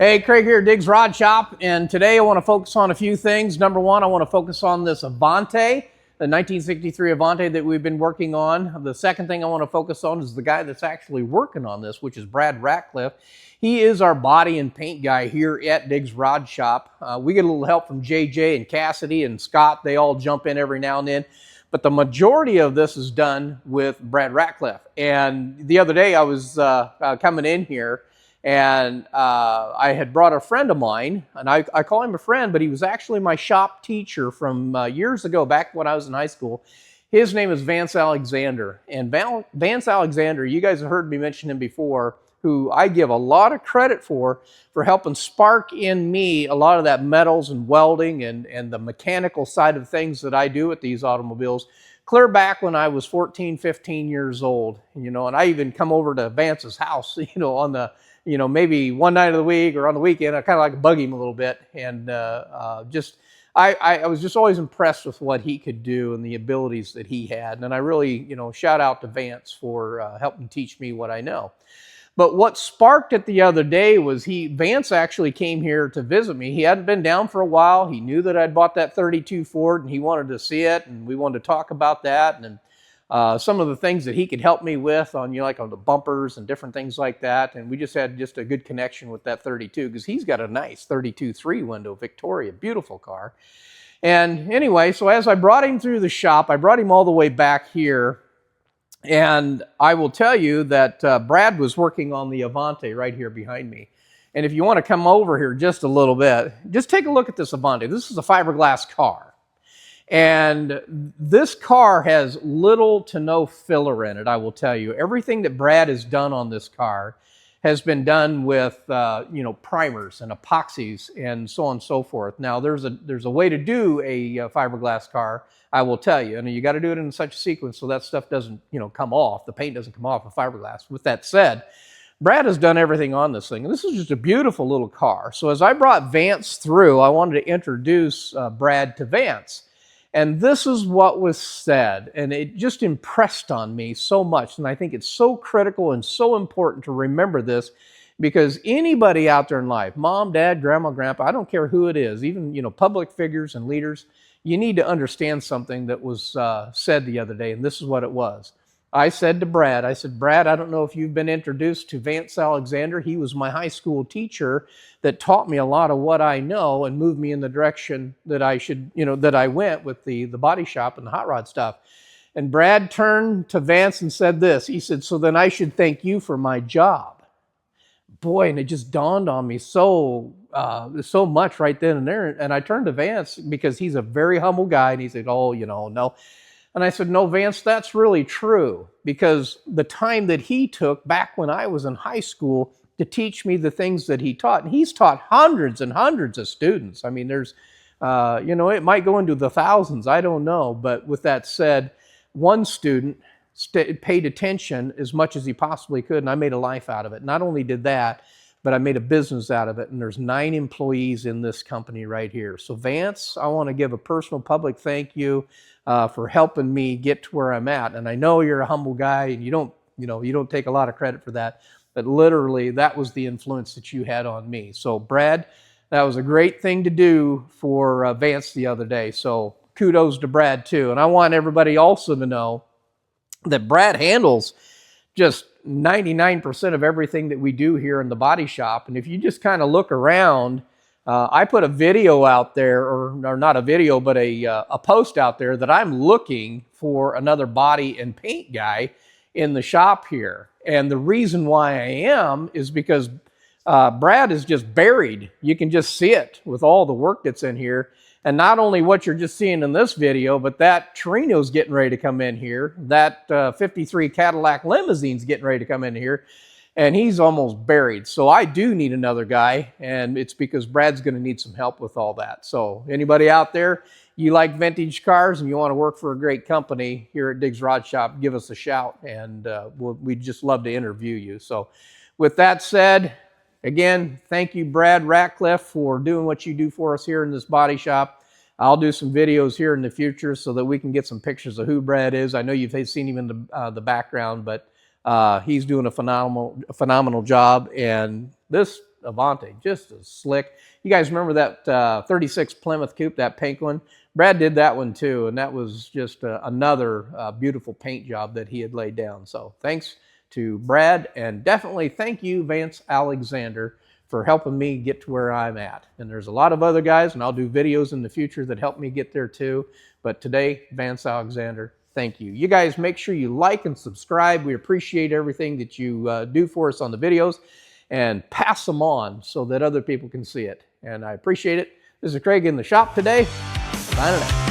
Hey, Craig here, Diggs Rod Shop, and today I want to focus on a few things. Number one, I want to focus on this Avante, the 1963 Avante that we've been working on. The second thing I want to focus on is the guy that's actually working on this, which is Brad Ratcliffe. He is our body and paint guy here at Diggs Rod Shop. We get a little help from JJ and Cassidy and Scott. They all jump in every now and then. But the majority of this is done with Brad Ratcliffe. And the other day I was coming in here, and I had brought a friend of mine, and I call him a friend, but he was actually my shop teacher from years ago, back when I was in high school. His name is Vance Alexander. And Vance Alexander, you guys have heard me mention him before, who I give a lot of credit for helping spark in me a lot of that metals and welding and the mechanical side of things that I do with these automobiles, clear back when I was 14, 15 years old. And I even come over to Vance's house, on the maybe one night of the week or on the weekend. I kind of like to bug him a little bit. And I was just always impressed with what he could do and the abilities that he had. And I really, shout out to Vance for helping teach me what I know. But what sparked it the other day was Vance actually came here to visit me. He hadn't been down for a while. He knew that I'd bought that 32 Ford and he wanted to see it, and we wanted to talk about that and some of the things that he could help me with on, on the bumpers and different things like that. And we just had a good connection with that 32 because he's got a nice 32 3-window Victoria, beautiful car. And anyway, so as I brought him through the shop, I brought him all the way back here. And I will tell you that Brad was working on the Avante right here behind me. And if you want to come over here just a little bit, just take a look at this Avante. This is a fiberglass car. And this car has little to no filler in it, I will tell you. Everything that Brad has done on this car has been done with, primers and epoxies and so on and so forth. Now, there's a way to do a fiberglass car, I will tell you. And you got to do it in such a sequence so that stuff doesn't, come off. The paint doesn't come off of fiberglass. With that said, Brad has done everything on this thing. And this is just a beautiful little car. So as I brought Vance through, I wanted to introduce Brad to Vance. And this is what was said, and it just impressed on me so much. And I think it's so critical and so important to remember this, because anybody out there in life, mom, dad, grandma, grandpa, I don't care who it is, even public figures and leaders, you need to understand something that was said the other day, and this is what it was. I said to Brad, Brad, I don't know if you've been introduced to Vance Alexander. He was my high school teacher that taught me a lot of what I know and moved me in the direction that I should, that I went with the body shop and the hot rod stuff. And Brad turned to Vance and said this. He said, so then I should thank you for my job. Boy, and it just dawned on me so much right then and there. And I turned to Vance because he's a very humble guy. And he said, oh, no. And I said, no, Vance, that's really true, because the time that he took back when I was in high school to teach me the things that he taught, and he's taught hundreds and hundreds of students. I mean, there's, it might go into the thousands, I don't know. But with that said, one student paid attention as much as he possibly could, and I made a life out of it. Not only did that, but I made a business out of it, and there's 9 employees in this company right here. So Vance, I want to give a personal public thank you for helping me get to where I'm at. And I know you're a humble guy, and you don't take a lot of credit for that, but literally that was the influence that you had on me. So Brad, that was a great thing to do for Vance the other day. So kudos to Brad too. And I want everybody also to know that Brad handles just 99% of everything that we do here in the body shop. And if you just kind of look around, I put a video out there, or not a video, but a post out there that I'm looking for another body and paint guy in the shop here. And the reason why I am is because Brad is just buried. You can just see it with all the work that's in here. And not only what you're just seeing in this video, but that Torino's getting ready to come in here. That 53 Cadillac Limousine's getting ready to come in here. And he's almost buried. So I do need another guy, and it's because Brad's going to need some help with all that. So anybody out there, you like vintage cars and you want to work for a great company here at Diggs Rod Shop, give us a shout, and we'd just love to interview you. So with that said, again, thank you, Brad Ratcliffe, for doing what you do for us here in this body shop. I'll do some videos here in the future so that we can get some pictures of who Brad is. I know you've seen him in the background, but he's doing a phenomenal job. And this Avanti, just as slick. You guys remember that 36 Plymouth Coupe, that pink one? Brad did that one too, and that was just another beautiful paint job that he had laid down. So thanks to Brad, and definitely thank you, Vance Alexander, for helping me get to where I'm at. And there's a lot of other guys, and I'll do videos in the future that help me get there too. But today, Vance Alexander, thank you. You guys make sure you like and subscribe. We appreciate everything that you do for us on the videos, and pass them on so that other people can see it. And I appreciate it. This is Craig in the shop today. Signing out.